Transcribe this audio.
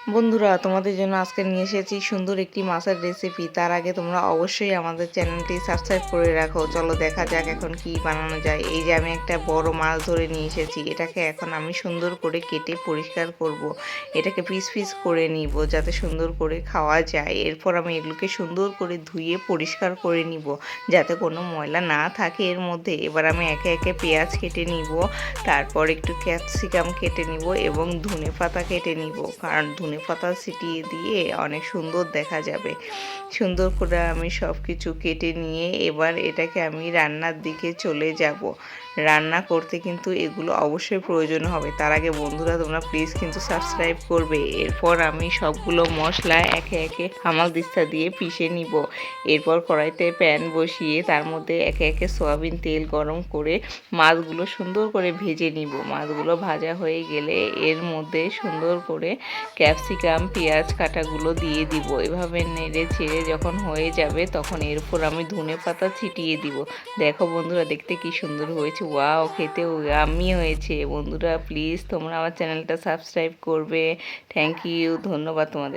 বন্ধুরা, তোমাদের জন্য আজকে নিয়ে এসেছি সুন্দর একটি মাছের রেসিপি। তার আগে তোমরা অবশ্যই আমাদের চ্যানেলটি সাবস্ক্রাইব করে রাখো। চলো দেখা যাক এখন কি বানানো যায়। এই যে আমি একটা বড় মাছ ধরে নিয়ে এসেছি, এটাকে এখন আমি সুন্দর করে কেটে পরিষ্কার করব। এটাকে পিস পিস করে নিব যাতে সুন্দর করে খাওয়া যায়। এরপর আমি এগুলোকে সুন্দর করে ধুয়ে পরিষ্কার করে নিব যাতে কোনো ময়লা না থাকে এর মধ্যে। এবার আমি একে একে পেঁয়াজ কেটে নিব, তারপর একটু ক্যাপসিকাম কেটে নিব এবং ধনে পাতা কেটে নিব, কারণ ধনে পাতা ছিটিয়ে দিয়ে অনেক সুন্দর দেখা যাবে। সুন্দর করে আমি সব কিছু কেটে নিয়ে এবার এটাকে আমি রান্নার দিকে চলে যাব। রান্না করতে কিন্তু এগুলো অবশ্যই প্রয়োজন হবে। তার আগে বন্ধুরা তোমরা প্লিজ কিন্তু সাবস্ক্রাইব করবে। এরপর আমি সবগুলো মশলা একে একে হামালদিস্তা দিয়ে পিষে নিব। এরপর কড়াইতে প্যান বসিয়ে তার মধ্যে একে একে সয়াবিন তেল গরম করে মাছগুলো সুন্দর করে ভেজে নিব। মাছগুলো ভাজা হয়ে গেলে এর মধ্যে সুন্দর করে ক্যাপসিকাম পেঁয়াজ কাটাগুলো দিয়ে দিব। এভাবে নেড়ে ছেড়ে যখন হয়ে যাবে তখন এর উপর আমি ধনে পাতা ছিটিয়ে দিব। দেখো বন্ধুরা, দেখতে কি সুন্দর হয়েছে, ওয়াও, খেতেও ইয়াম্মি হয়েছে। বন্ধুরা প্লিজ তোমরা আমার চ্যানেলটা সাবস্ক্রাইব করবে। থ্যাংক ইউ, ধন্যবাদ তোমাদের।